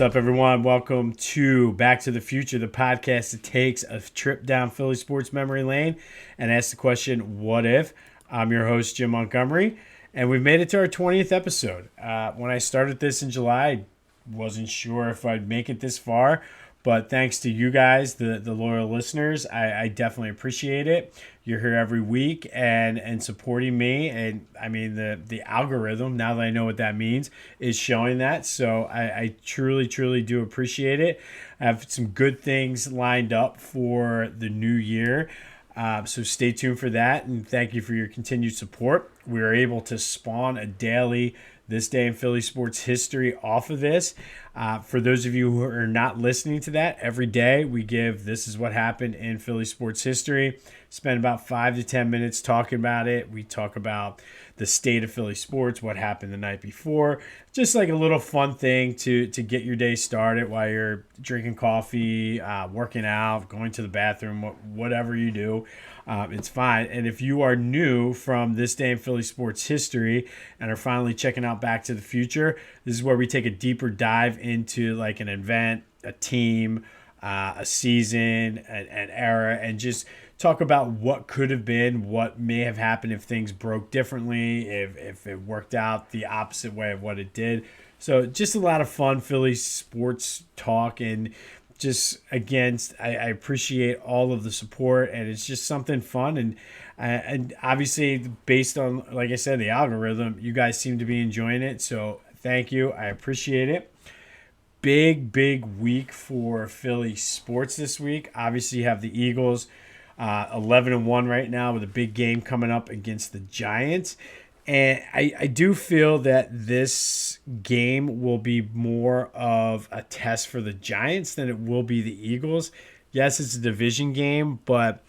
What's up, everyone? Welcome to Back to the Future, the podcast that takes a trip down Philly sports memory lane and asks the question, what if? I'm your host, Jim Montgomery, and we've made it to our 20th episode. When I started this in July, I wasn't sure if I'd make it this far, but thanks to you guys, the loyal listeners, I definitely appreciate it. You're here every week and supporting me. And I mean, the algorithm, now that I know what that means, is showing that. So I truly, truly do appreciate it. I have some good things lined up for the new year. So stay tuned for that. And thank you for your continued support. We were able to spawn a daily This Day in Philly Sports History off of this. For those of you who are not listening to that, every day we give this is what happened in Philly sports history. Spend about 5 to 10 minutes talking about it. We talk about the state of Philly sports, what happened the night before. Just like a little fun thing to get your day started while you're drinking coffee, working out, going to the bathroom, whatever you do. It's fine. And if you are new from This Day in Philly sports history and are finally checking out Back to the Future, this is where we take a deeper dive into like an event, a team, a season, an era, and just talk about what could have been, what may have happened if things broke differently, if it worked out the opposite way of what it did. So just a lot of fun Philly sports talk, and just again, I appreciate all of the support, and it's just something fun. And obviously, based on, like I said, the algorithm, you guys seem to be enjoying it. So thank you. I appreciate it. Big week for Philly sports this week. Obviously, you have the Eagles 11-1 right now with a big game coming up against the Giants. And I do feel that this game will be more of a test for the Giants than it will be the Eagles. Yes, it's a division game, but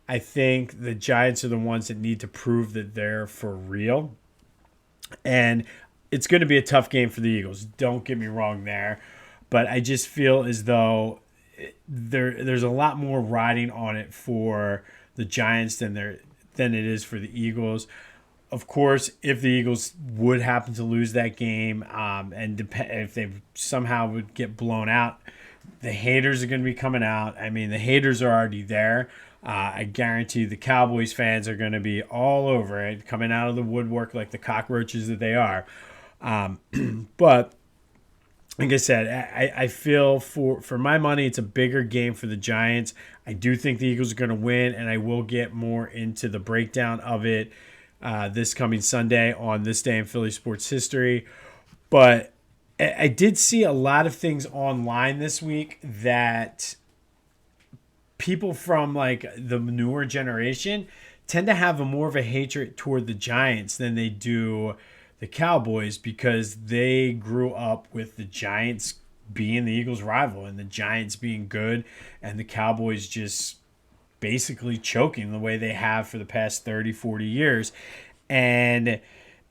I think the Giants are the ones that need to prove that they're for real. And it's going to be a tough game for the Eagles. Don't get me wrong there. But I just feel as though there's a lot more riding on it for the Giants than it is for the Eagles. Of course, if the Eagles would happen to lose that game, and if they somehow would get blown out, the haters are going to be coming out. I mean, the haters are already there. I guarantee the Cowboys fans are going to be all over it, coming out of the woodwork like the cockroaches that they are. But like I said, I feel for my money, it's a bigger game for the Giants. I do think the Eagles are going to win, and I will get more into the breakdown of it this coming Sunday on This Day in Philly Sports History. But I did see a lot of things online this week that people from like the newer generation tend to have more of a hatred toward the Giants than they do the Cowboys, because they grew up with the Giants being the Eagles' rival and the Giants being good and the Cowboys just basically choking the way they have for the past 30, 40 years. And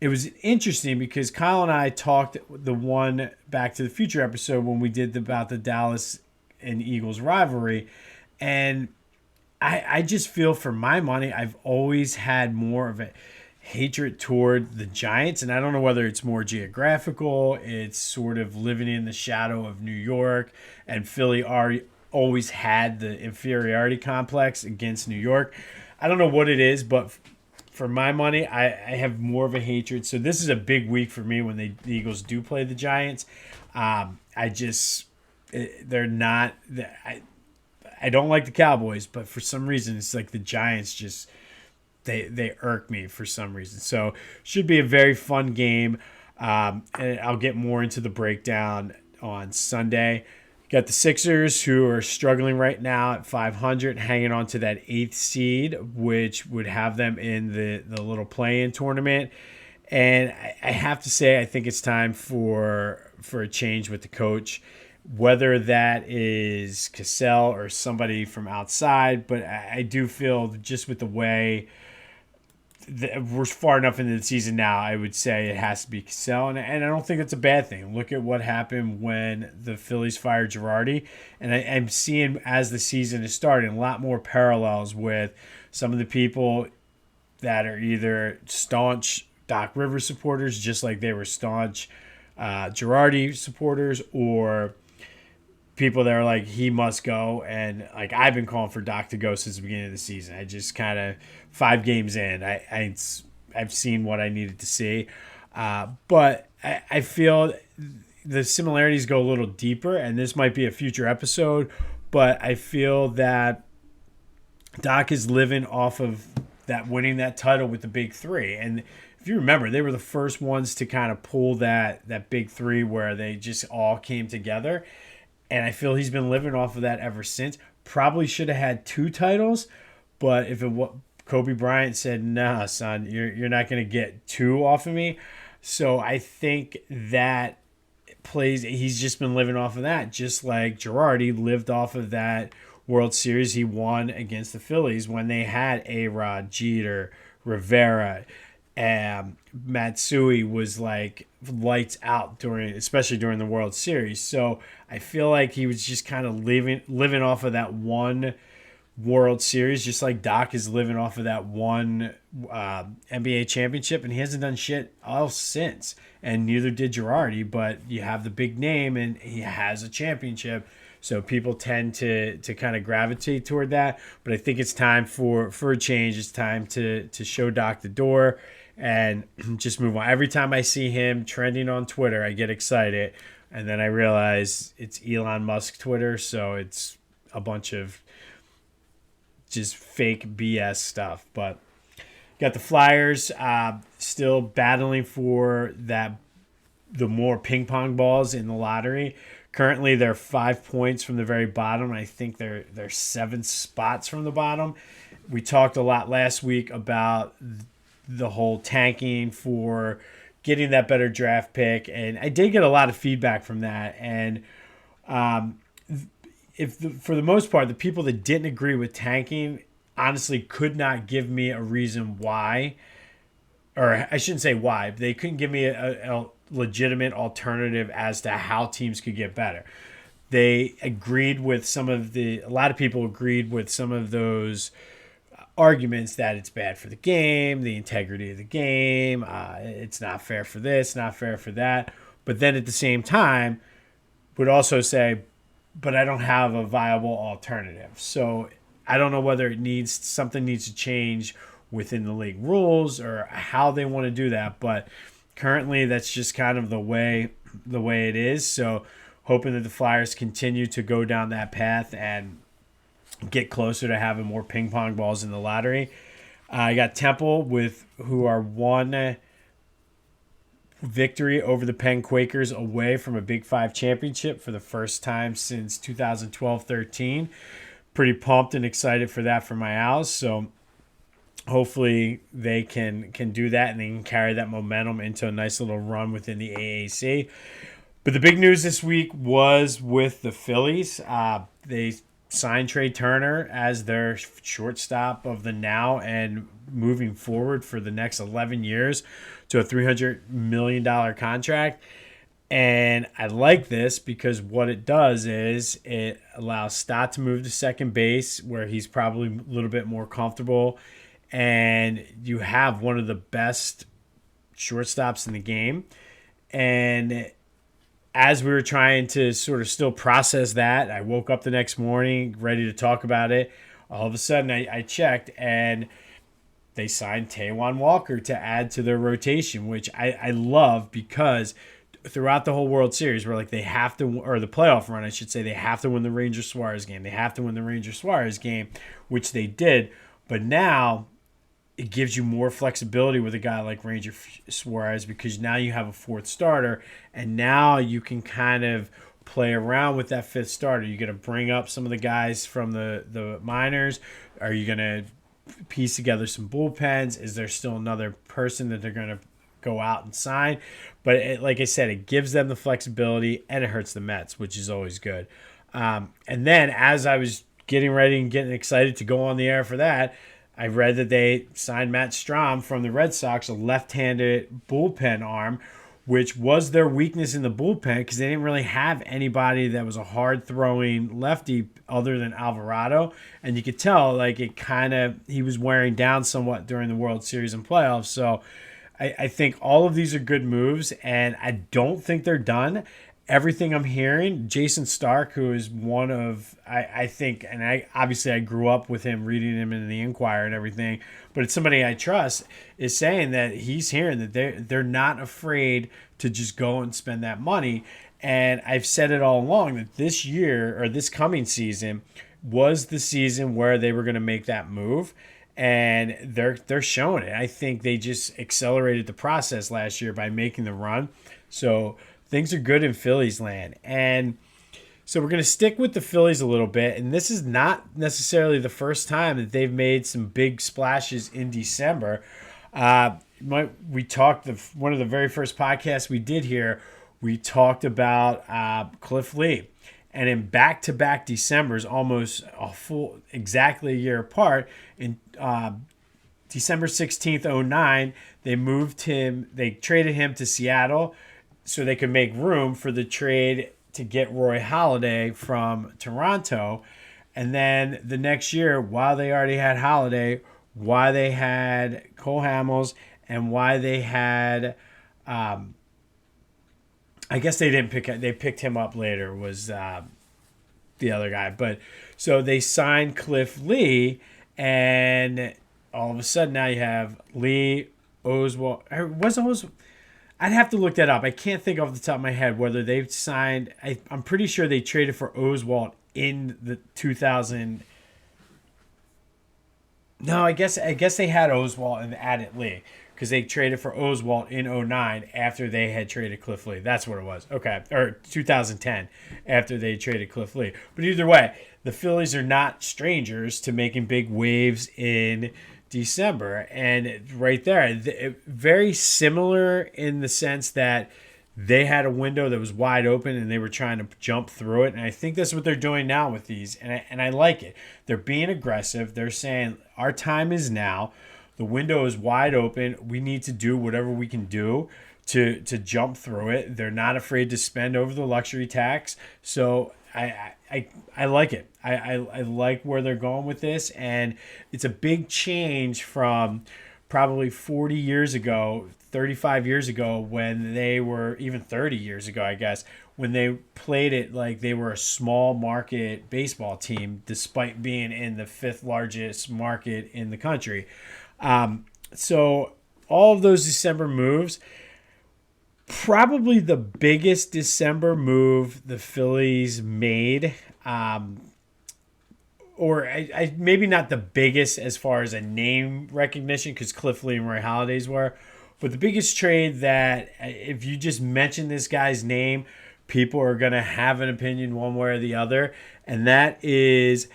it was interesting because Kyle and I talked the one Back to the Future episode when we did about the Dallas and Eagles rivalry. And I just feel, for my money, I've always had more of a hatred toward the Giants. And I don't know whether it's more geographical, it's sort of living in the shadow of New York, and Philly always had the inferiority complex against New York. I don't know what it is, but for my money, I have more of a hatred. So this is a big week for me when the Eagles do play the Giants. They're not. I don't like the Cowboys, but for some reason, it's like the Giants just they irk me for some reason. So should be a very fun game. And I'll get more into the breakdown on Sunday. Got the Sixers, who are struggling right now at 500, hanging on to that 8th seed, which would have them in the little play-in tournament. And I have to say, I think it's time for a change with the coach, whether that is Cassell or somebody from outside. But I do feel, just with the way we're far enough into the season now, I would say it has to be Cassell, and I don't think it's a bad thing. Look at what happened when the Phillies fired Girardi, and I'm seeing, as the season is starting, a lot more parallels with some of the people that are either staunch Doc Rivers supporters, just like they were staunch Girardi supporters, or people that are like, he must go. And like, I've been calling for Doc to go since the beginning of the season. I just kind of 5 games in, I've seen what I needed to see. But I feel the similarities go a little deeper, and this might be a future episode, but I feel that Doc is living off of that, winning that title with the big three. And if you remember, they were the first ones to kind of pull that big three where they just all came together. And I feel he's been living off of that ever since. Probably should have had 2 titles, but if it Kobe Bryant said, "Nah, son, you're not going to get 2 off of me." So I think that he's just been living off of that, just like Girardi lived off of that World Series he won against the Phillies when they had A-Rod, Jeter, Rivera. Matsui was like lights out especially during the World Series. So I feel like he was just kind of living off of that one World Series, just like Doc is living off of that one NBA championship, and he hasn't done shit else since. And neither did Girardi, but you have the big name, and he has a championship. So people tend to kind of gravitate toward that. But I think it's time for a change. It's time to show Doc the door and just move on. Every time I see him trending on Twitter, I get excited. And then I realize it's Elon Musk Twitter, so it's a bunch of just fake BS stuff. But got the Flyers still battling for the more ping pong balls in the lottery. Currently, they're 5 points from the very bottom. I think they're 7 spots from the bottom. We talked a lot last week about the whole tanking for getting that better draft pick, and I did get a lot of feedback from that. And for the most part, the people that didn't agree with tanking honestly could not give me a reason why, or I shouldn't say why. They couldn't give me a legitimate alternative as to how teams could get better. They agreed with a lot of people agreed with some of those arguments that it's bad for the game, the integrity of the game, it's not fair for this, not fair for that. But then at the same time, would also say, but I don't have a viable alternative. So I don't know whether something needs to change within the league rules or how they want to do that. But currently, that's just kind of the way it is. So hoping that the Flyers continue to go down that path and get closer to having more ping pong balls in the lottery. I got Temple who are 1 victory over the Penn Quakers away from a Big 5 championship for the first time since 2012-13. Pretty pumped and excited for that for my Owls. So hopefully they can do that and they can carry that momentum into a nice little run within the AAC. But the big news this week was with the Phillies. They signed Trey Turner as their shortstop of the now and moving forward for the next 11 years to a $300 million contract. And I like this because what it does is it allows Stott to move to second base where he's probably a little bit more comfortable. And you have one of the best shortstops in the game. And as we were trying to sort of still process that, I woke up the next morning ready to talk about it. All of a sudden, I checked, and they signed Taijuan Walker to add to their rotation, which I love because throughout the whole World Series, we're like they have to, or the playoff run, I should say, they have to win the Ranger-Suarez game. They have to win the Ranger-Suarez game, which they did. But now it gives you more flexibility with a guy like Ranger Suarez because now you have a 4th starter, and now you can kind of play around with that 5th starter. You're going to bring up some of the guys from the minors. Are you going to piece together some bullpens? Is there still another person that they're going to go out and sign? But like I said, it gives them the flexibility, and it hurts the Mets, which is always good. And then as I was getting ready and getting excited to go on the air for that, I read that they signed Matt Strahm from the Red Sox, a left-handed bullpen arm, which was their weakness in the bullpen because they didn't really have anybody that was a hard-throwing lefty other than Alvarado. And you could tell, like, he was wearing down somewhat during the World Series and playoffs. So I think all of these are good moves, and I don't think they're done. everything I'm hearing, Jason Stark, who is one of, I think, and I grew up with him, reading him in the Inquirer and everything, but it's somebody I trust, is saying that he's hearing that they're not afraid to just go and spend that money. And I've said it all along that this year, or this coming season, was the season where they were going to make that move, and they're showing it. I think they just accelerated the process last year by making the run. So things are good in Phillies land. And so we're going to stick with the Phillies a little bit. And this is not necessarily the first time that they've made some big splashes in December. We talked, one of the very first podcasts we did here, we talked about Cliff Lee. And in back-to-back Decembers, almost exactly a year apart, in December 16th, 2009, they traded him to Seattle so they could make room for the trade to get Roy Halladay from Toronto. And then the next year, while they already had Halladay, why they had Cole Hamels, and why they had, I guess they picked him up later, was the other guy. But so they signed Cliff Lee, and all of a sudden now you have Lee, Oswalt. I'd have to look that up. I can't think off the top of my head whether they've signed. I'm pretty sure they traded for Oswalt in the 2000. No, I guess they had Oswalt and added Lee, because they traded for Oswalt in 2009 after they had traded Cliff Lee. That's what it was. Okay. Or 2010 after they traded Cliff Lee. But either way, the Phillies are not strangers to making big waves in December. And right there, very similar in the sense that they had a window that was wide open and they were trying to jump through it. And I think that's what they're doing now with these. And I like it. They're being aggressive. They're saying our time is now. The window is wide open. We need to do whatever we can do to jump through it. They're not afraid to spend over the luxury tax. So I like it. I like where they're going with this. And it's a big change from probably 40 years ago, 35 years ago, when they were, even 30 years ago, I guess, when they played it like they were a small market baseball team, despite being in the fifth largest market in the country. So all of those December moves, probably the biggest December move the Phillies made, or maybe not the biggest as far as a name recognition, because Cliff Lee and Roy Halladay's were, but the biggest trade that if you just mention this guy's name, people are going to have an opinion one way or the other, and that is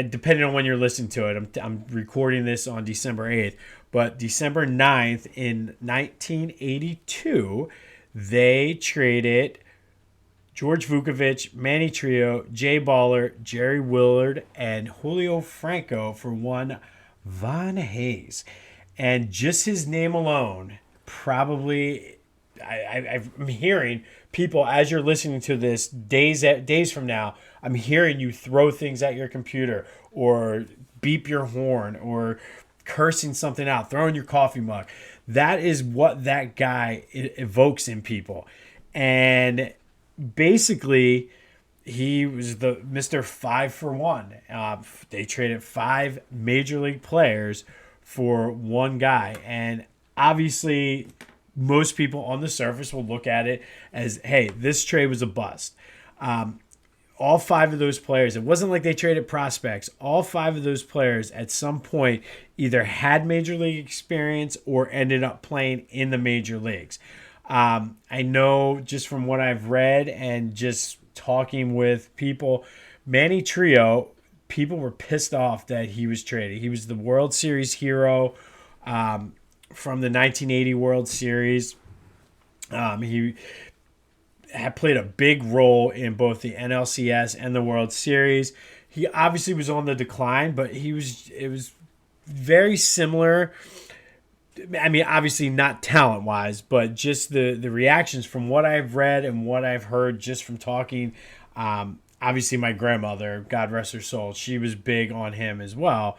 depending on when you're listening to it, I'm recording this on December 8th, but December 9th in 1982, they traded George Vukovich, Manny Trillo, Jay Baller, Jerry Willard, and Julio Franco for one Von Hayes. And just his name alone, probably, I'm hearing people, as you're listening to this, days from now, I'm hearing you throw things at your computer or beep your horn or cursing something out, throwing your coffee mug. That is what that guy evokes in people. And basically, he was the Mr. 5-for-1. They traded 5 major league players for one guy. And obviously, most people on the surface will look at it as, hey, this trade was a bust. All 5 of those players, it wasn't like they traded prospects. All 5 of those players at some point either had major league experience or ended up playing in the major leagues. I know just from what I've read and just talking with people, Manny Trillo, people were pissed off that he was traded. He was the World Series hero from the 1980 World Series. He had played a big role in both the NLCS and the World Series. He obviously was on the decline, but it was very similar. I mean, obviously not talent-wise, but just the reactions from what I've read and what I've heard just from talking. Obviously, my grandmother, God rest her soul, she was big on him as well.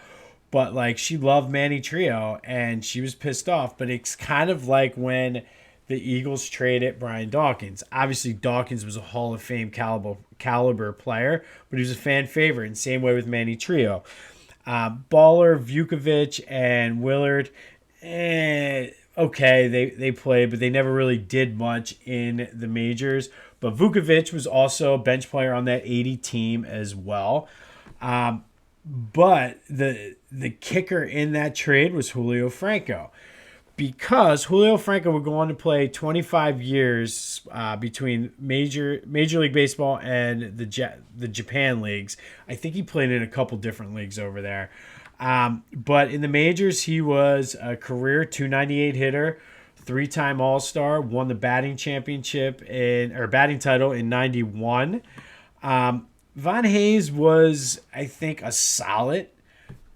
But, she loved Manny Trillo, and she was pissed off. But it's kind of like when the Eagles traded Brian Dawkins. Obviously, Dawkins was a Hall of Fame caliber player, but he was a fan favorite, and same way with Manny Trillo. Baller, Vukovic, and Willard, okay, they played, but they never really did much in the majors. But Vukovic was also a bench player on that 80 team as well. But the kicker in that trade was Julio Franco, because Julio Franco would go on to play 25 years between Major League Baseball and the Japan leagues. I think he played in a couple different leagues over there. But in the majors, he was a career 298 hitter, 3-time All-Star, won the batting batting title in 91. Von Hayes was, I think, a solid,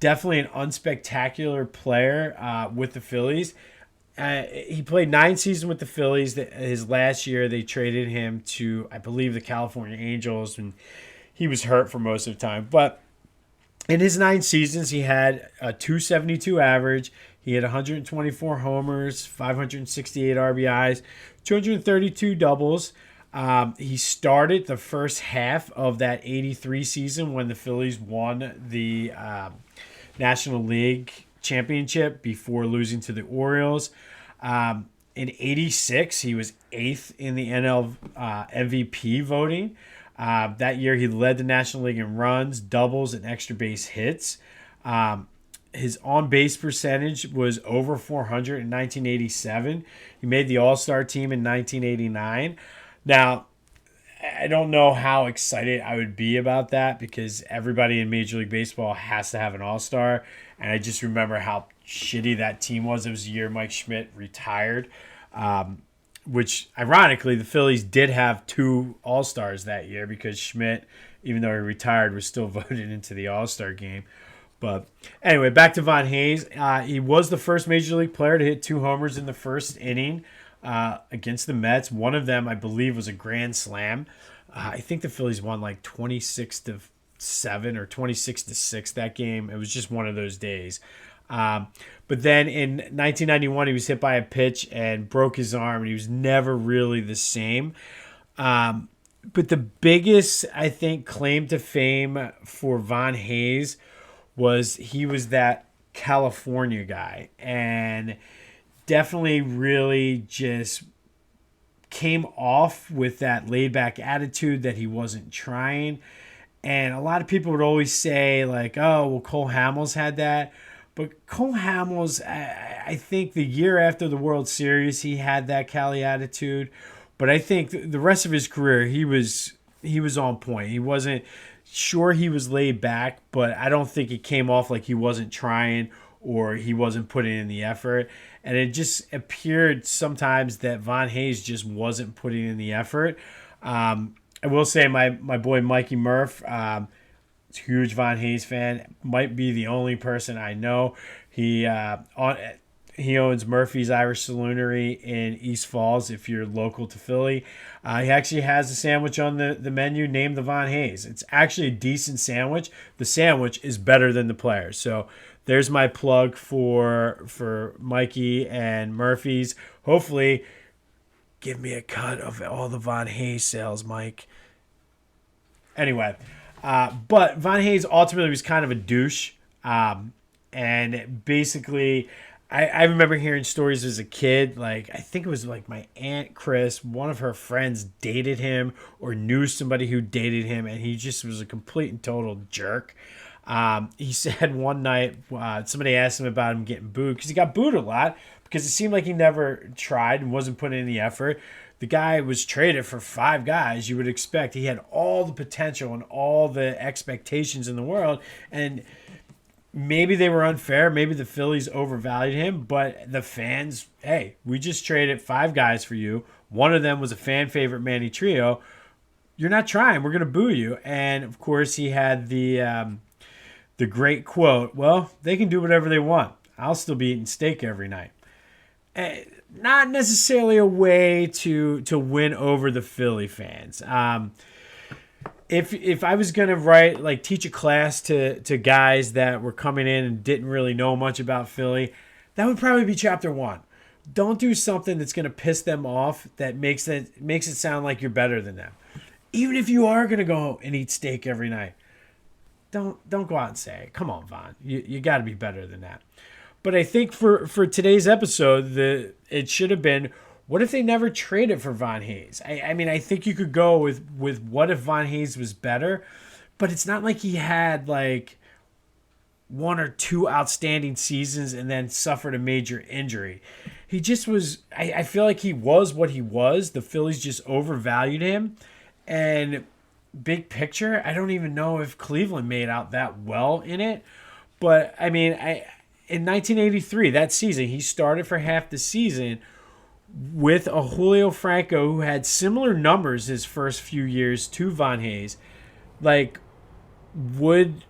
definitely an unspectacular player with the Phillies. He played 9 seasons with the Phillies. His last year, they traded him to, I believe, the California Angels, and he was hurt for most of the time. But in his 9 seasons, he had a 272 average. He had 124 homers, 568 RBIs, 232 doubles. He started the first half of that 83 season when the Phillies won the National League championship before losing to the Orioles. In 86, he was 8th in the NL MVP voting. That year, he led the National League in runs, doubles, and extra base hits. His on-base percentage was over 400 in 1987. He made the All-Star team in 1989. Now, I don't know how excited I would be about that, because everybody in Major League Baseball has to have an All-Star. And I just remember how shitty that team was. It was the year Mike Schmidt retired, which, ironically, the Phillies did have 2 All-Stars that year, because Schmidt, even though he retired, was still voted into the All-Star game. But anyway, back to Von Hayes. He was the first Major League player to hit 2 homers in the first inning against the Mets. One of them, I believe, was a grand slam. I think the Phillies won like 26-7 or 26-6 that game. It was just one of those days. But then in 1991, he was hit by a pitch and broke his arm, and he was never really the same. But the biggest, I think, claim to fame for Von Hayes was he was that California guy, and definitely really just came off with that laid-back attitude that he wasn't trying. And a lot of people would always say, like, oh, well, Cole Hamels had that. But Cole Hamels, I think the year after the World Series, he had that Cali attitude. But I think the rest of his career, he was on point. He wasn't sure, he was laid back, but I don't think it came off like he wasn't trying or he wasn't putting in the effort. And it just appeared sometimes that Von Hayes just wasn't putting in the effort. I will say my boy Mikey Murph, huge Von Hayes fan, might be the only person I know. He owns Murphy's Irish Saloonery in East Falls, if you're local to Philly. He actually has a sandwich on the menu named the Von Hayes. It's actually a decent sandwich. The sandwich is better than the players. So there's my plug for Mikey and Murphy's. Hopefully, give me a cut of all the Von Hayes sales, Mike. Anyway, but Von Hayes ultimately was kind of a douche. And basically, I remember hearing stories as a kid. Like, I think it was like my Aunt Chris, one of her friends dated him or knew somebody who dated him, and he just was a complete and total jerk. He said one night somebody asked him about him getting booed, because he got booed a lot because it seemed like he never tried and wasn't putting in the effort. The guy was traded for 5 guys. You would expect he had all the potential and all the expectations in the world, and maybe they were unfair. Maybe the Phillies overvalued him, but the fans, hey, we just traded 5 guys for you. One of them was a fan favorite, Manny Trillo. You're not trying. We're going to boo you. And, of course, he had the great quote, well, they can do whatever they want. I'll still be eating steak every night. Not necessarily a way to win over the Philly fans. If I was gonna teach a class to guys that were coming in and didn't really know much about Philly, that would probably be chapter 1. Don't do something that's going to piss them off that makes it sound like you're better than them. Even if you are going to go and eat steak every night, don't go out and say it. Come on, Von. You got to be better than that. But I think for today's episode, it should have been, what if they never traded for Von Hayes? I mean, I think you could go with what if Von Hayes was better, but it's not like he had like one or two outstanding seasons and then suffered a major injury. He just was, I feel like he was what he was. The Phillies just overvalued him. And big picture, I don't even know if Cleveland made out that well in it. But I mean, in 1983, that season, he started for half the season with a Julio Franco who had similar numbers his first few years to Von Hayes. Like, would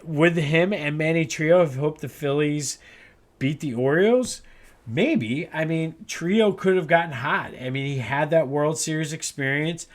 him and Manny Trillo have hoped the Phillies beat the Orioles? Maybe. I mean, Trillo could have gotten hot. I mean, he had that World Series experience.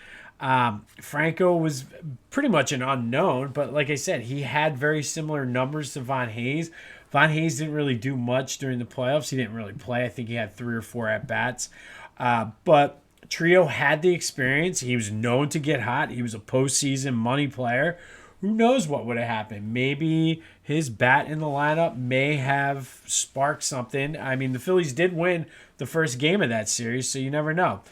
Franco was pretty much an unknown, but like I said, he had very similar numbers to Von Hayes. Von Hayes didn't really do much during the playoffs. He didn't really play. I think he had 3 or 4 at-bats. But Trillo had the experience. He was known to get hot. He was a postseason money player. Who knows what would have happened? Maybe his bat in the lineup may have sparked something. I mean, the Phillies did win the first game of that series, so you never know.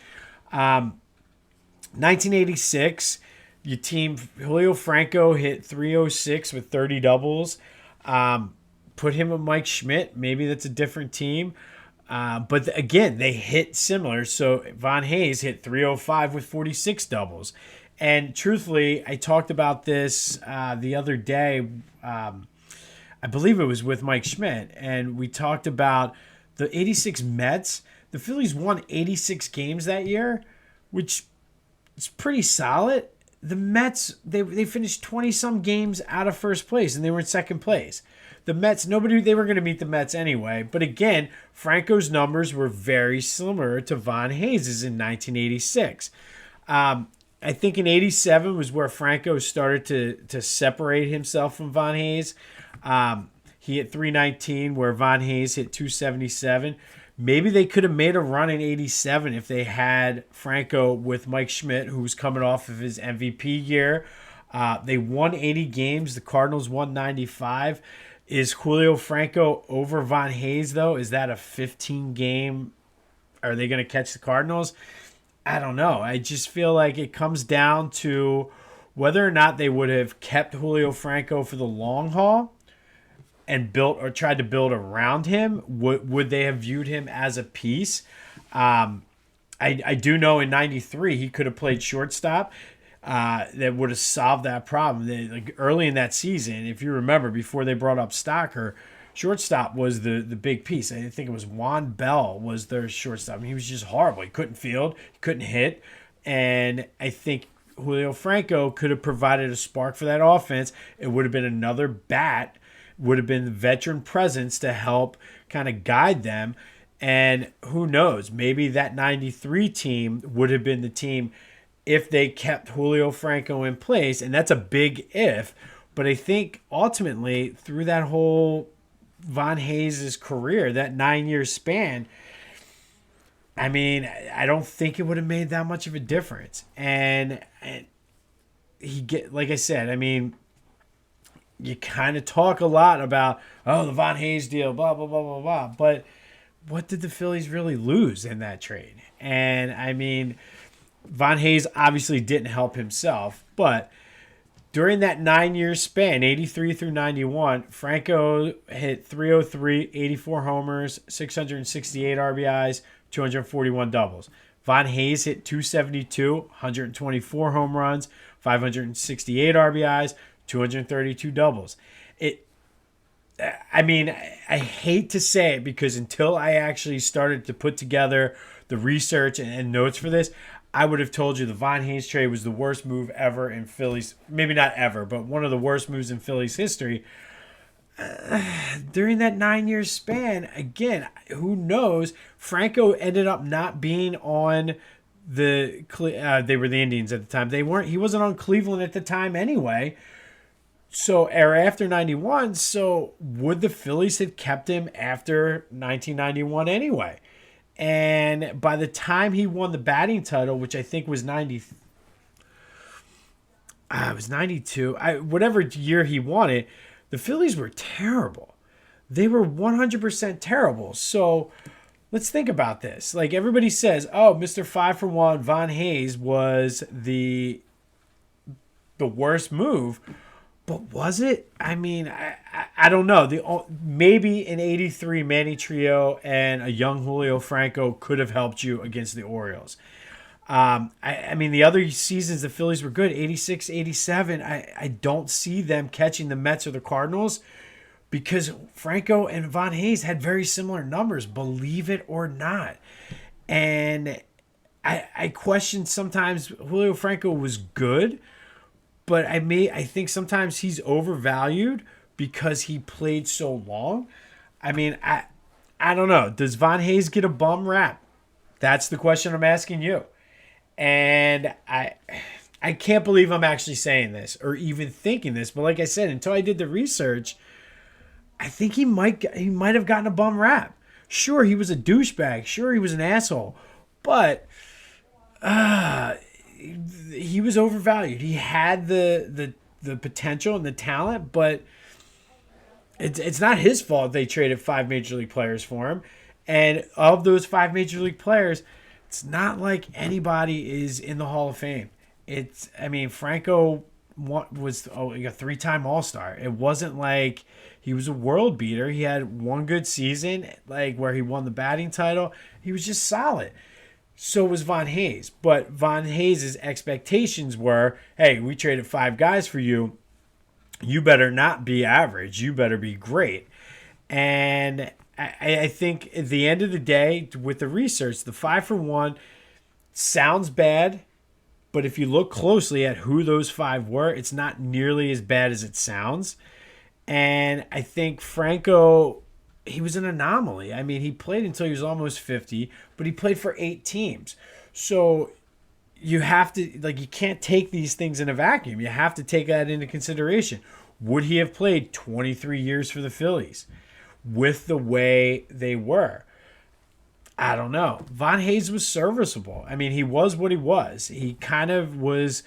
1986, your team, Julio Franco hit 306 with 30 doubles. Put him with Mike Schmidt. Maybe that's a different team. But again, they hit similar. So Von Hayes hit 305 with 46 doubles. And truthfully, I talked about this the other day. I believe it was with Mike Schmidt. And we talked about the 86 Mets. The Phillies won 86 games that year, which is pretty solid. The Mets, they finished 20-some games out of first place, and they were in second place. The Mets, they were going to meet the Mets anyway. But again, Franco's numbers were very similar to Von Hayes' in 1986. I think in 87 was where Franco started to separate himself from Von Hayes. He hit 319 where Von Hayes hit 277. Maybe they could have made a run in 87 if they had Franco with Mike Schmidt, who was coming off of his MVP year. They won 80 games. The Cardinals won 95. Is Julio Franco over Von Hayes, though? Is that a 15-game? Are they going to catch the Cardinals? I don't know. I just feel like it comes down to whether or not they would have kept Julio Franco for the long haul and built or tried to build around him. Would they have viewed him as a piece? I do know in 93 he could have played shortstop. That would have solved that problem. Like early in that season, if you remember, before they brought up Stocker, shortstop was the big piece. I think it was Juan Bell was their shortstop. I mean, he was just horrible. He couldn't field, he couldn't hit, and I think Julio Franco could have provided a spark for that offense. It would have been another bat, would have been the veteran presence to help kind of guide them. And who knows, maybe that 93 team would have been the team if they kept Julio Franco in place, and that's a big if. But I think ultimately through that whole Von Hayes' career, that 9-year span, I mean, I don't think it would have made that much of a difference. And like I said, I mean, you kind of talk a lot about, oh, the Von Hayes deal, blah, blah, blah, blah, blah. But what did the Phillies really lose in that trade? And I mean, Von Hayes obviously didn't help himself, but during that 9-year span, 83 through 91, Franco hit 303, 84 homers, 668 RBIs, 241 doubles. Von Hayes hit 272, 124 home runs, 568 RBIs, 232 doubles. I mean, I hate to say it because until I actually started to put together the research and notes for this, I would have told you the Von Hayes trade was the worst move ever in Phillies. Maybe not ever, but one of the worst moves in Phillies history. During that 9-year span, again, who knows? Franco ended up not being on they were the Indians at the time. He wasn't on Cleveland at the time anyway. So, era after 91, so would the Phillies have kept him after 1991 anyway? And by the time he won the batting title, which I think was 90, it was 92, whatever year he won it, the Phillies were terrible. They were 100% terrible. So let's think about this. Like everybody says, oh, Mr. 5 for 1, Von Hayes was the worst move. But was it? I mean, I don't know. Maybe in '83, Manny Trillo and a young Julio Franco could have helped you against the Orioles. I mean, the other seasons the Phillies were good, '86, '87. I don't see them catching the Mets or the Cardinals because Franco and Von Hayes had very similar numbers, believe it or not. And I question sometimes Julio Franco was good, but I think sometimes he's overvalued because he played so long. I mean, I don't know. Does Von Hayes get a bum rap? That's the question I'm asking you. And I can't believe I'm actually saying this or even thinking this. But like I said, until I did the research, I think he might have gotten a bum rap. Sure, he was a douchebag. Sure, he was an asshole. But he was overvalued. He had the potential and the talent, but it's not his fault they traded 5 major league players for him. And of those 5 major league players, it's not like anybody is in the Hall of Fame. Franco was a 3-time All-Star. It wasn't like he was a world beater. He had one good season, like where he won the batting title. He was just solid. So was Von Hayes. But Von Hayes' expectations were, hey, we traded 5 guys for you. You better not be average. You better be great. And I think at the end of the day, with the research, the 5 for 1 sounds bad. But if you look closely at who those 5 were, it's not nearly as bad as it sounds. And I think Franco, he was an anomaly. I mean, he played until he was almost 50, but he played for 8 teams. So you have to, you can't take these things in a vacuum. You have to take that into consideration. Would he have played 23 years for the Phillies with the way they were? I don't know. Von Hayes was serviceable. I mean, he was what he was. He kind of was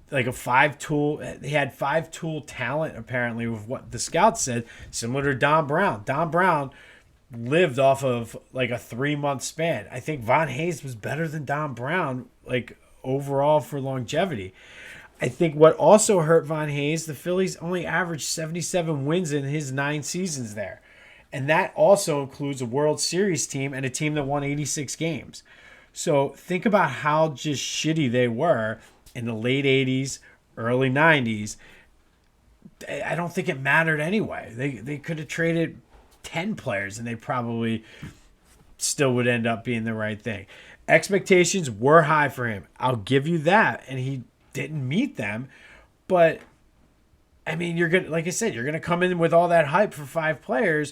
like a 5-tool. He had 5-tool talent, apparently, with what the scouts said, similar to Don Brown. Don Brown lived off of like a 3-month span. I think Von Hayes was better than Don Brown, overall for longevity. I think what also hurt Von Hayes, the Phillies only averaged 77 wins in his 9 seasons there. And that also includes a World Series team and a team that won 86 games. So think about how just shitty they were in the late 80s, early 90s. I don't think it mattered anyway. They could have traded 10 players and they probably still would end up being the right thing. Expectations were high for him. I'll give you that. And he didn't meet them. But, I mean, you're going to, like I said, you're going to come in with all that hype for 5 players.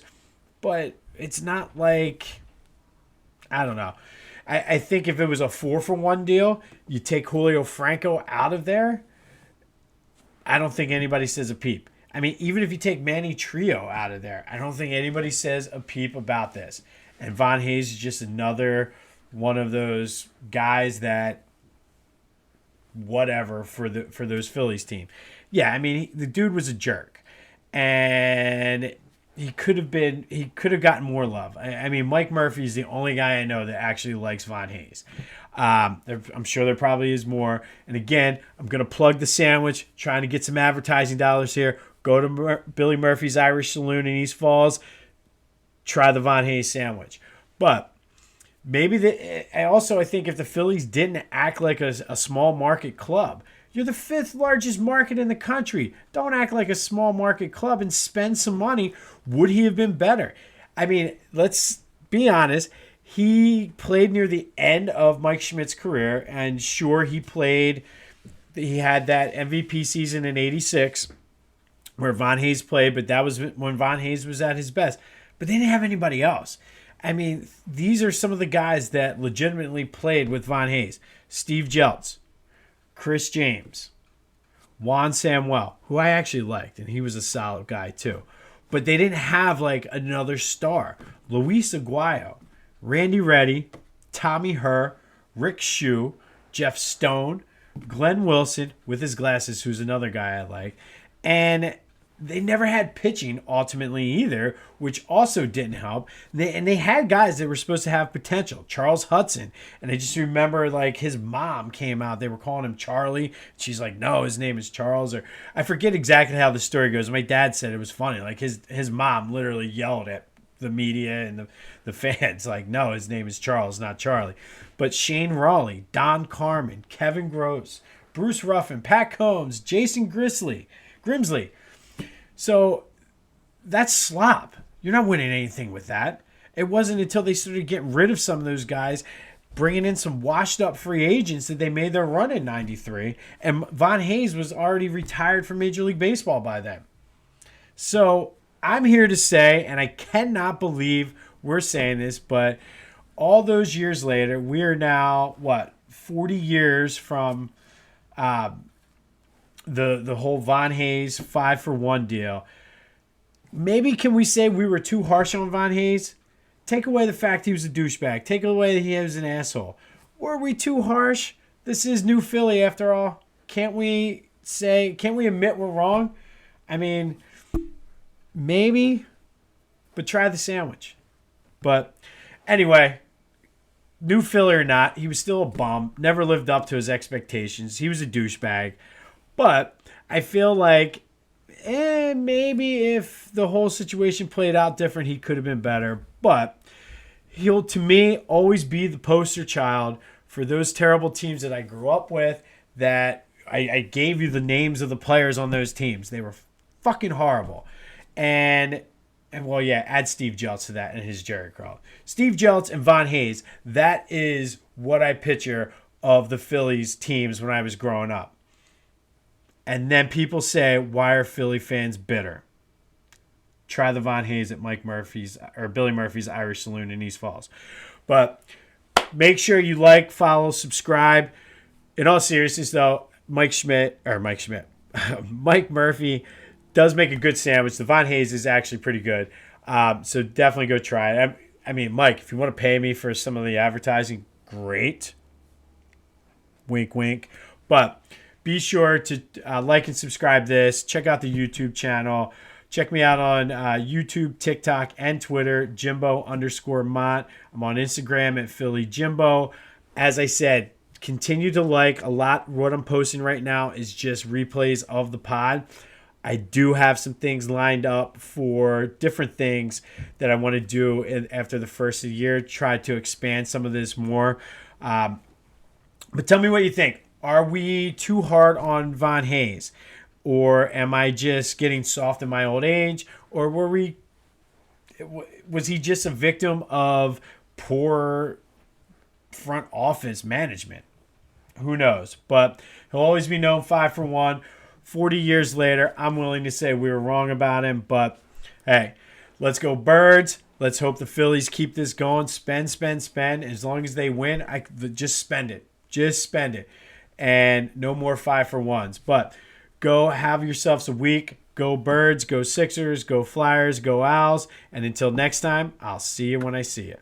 But it's not like, I don't know. I think if it was a 4 for 1 deal, you take Julio Franco out of there, I don't think anybody says a peep. I mean, even if you take Manny Trillo out of there, I don't think anybody says a peep about this. And Von Hayes is just another one of those guys that whatever for those Phillies team. Yeah, I mean, the dude was a jerk. And he could have gotten more love. I mean, Mike Murphy is the only guy I know that actually likes Von Hayes. I'm sure there probably is more. And again, I'm going to plug the sandwich, trying to get some advertising dollars here. Go to Billy Murphy's Irish Saloon in East Falls. Try the Von Hayes sandwich. But maybe I think if the Phillies didn't act like a small market club, you're the 5th largest market in the country. Don't act like a small market club and spend some money. Would he have been better? I mean, let's be honest. He played near the end of Mike Schmidt's career, and sure, he had that MVP season in '86 where Von Hayes played, but that was when Von Hayes was at his best. But they didn't have anybody else. I mean, these are some of the guys that legitimately played with Von Hayes. Steve Jeltz, Chris James, Juan Samuel, who I actually liked, and he was a solid guy too. But they didn't have another star. Luis Aguayo, Randy Reddy, Tommy Herr, Rick Shue, Jeff Stone, Glenn Wilson with his glasses, who's another guy I like. And they never had pitching ultimately either, which also didn't help. They had guys that were supposed to have potential. Charles Hudson. And I just remember like his mom came out. They were calling him Charlie. She's like, no, his name is Charles. Or I forget exactly how the story goes. My dad said it was funny. Like his mom literally yelled at the media and the fans like, no, his name is Charles, not Charlie. But Shane Raleigh, Don Carmen, Kevin Gross, Bruce Ruffin, Pat Combs, Jason Grimsley. So that's slop. You're not winning anything with that. It wasn't until they started getting rid of some of those guys, bringing in some washed up free agents, that they made their run in 93. And Von Hayes was already retired from Major League Baseball by then. So I'm here to say, and I cannot believe we're saying this, but all those years later, we are now, 40 years from the whole Von Hayes 5-for-1 deal. Maybe can we say we were too harsh on Von Hayes? Take away the fact he was a douchebag. Take away that he was an asshole. Were we too harsh? This is New Philly after all. Can't we admit we're wrong? I mean, maybe, but try the sandwich. But anyway, New Philly or not, he was still a bum. Never lived up to his expectations. He was a douchebag. But I feel like maybe if the whole situation played out different, he could have been better. But he'll, to me, always be the poster child for those terrible teams that I grew up with, that I gave you the names of the players on those teams. They were fucking horrible. And well, yeah, add Steve Jeltz to that and his Jerry Krause. Steve Jeltz and Von Hayes, that is what I picture of the Phillies teams when I was growing up. And then people say, why are Philly fans bitter? Try the Von Hayes at Billy Murphy's Irish Saloon in East Falls. But make sure you like, follow, subscribe. In all seriousness, though, Mike Murphy does make a good sandwich. The Von Hayes is actually pretty good. So definitely go try it. I mean, Mike, if you want to pay me for some of the advertising, great. Wink, wink. But be sure to like and subscribe this. Check out the YouTube channel. Check me out on YouTube, TikTok, and Twitter, Jimbo_Mont. I'm on Instagram at Philly Jimbo. As I said, continue to like a lot. What I'm posting right now is just replays of the pod. I do have some things lined up for different things that I want to do after the first of the year. Try to expand some of this more. But tell me what you think. Are we too hard on Von Hayes? Or am I just getting soft in my old age? Or was he just a victim of poor front office management? Who knows? But he'll always be known 5-for-1. 40 years later, I'm willing to say we were wrong about him. But, hey, let's go Birds. Let's hope the Phillies keep this going. Spend. As long as they win, just spend it. Just spend it. And no more 5-for-1s. But go have yourselves a week. Go Birds, go Sixers, go Flyers, go Owls. And until next time, I'll see you when I see you.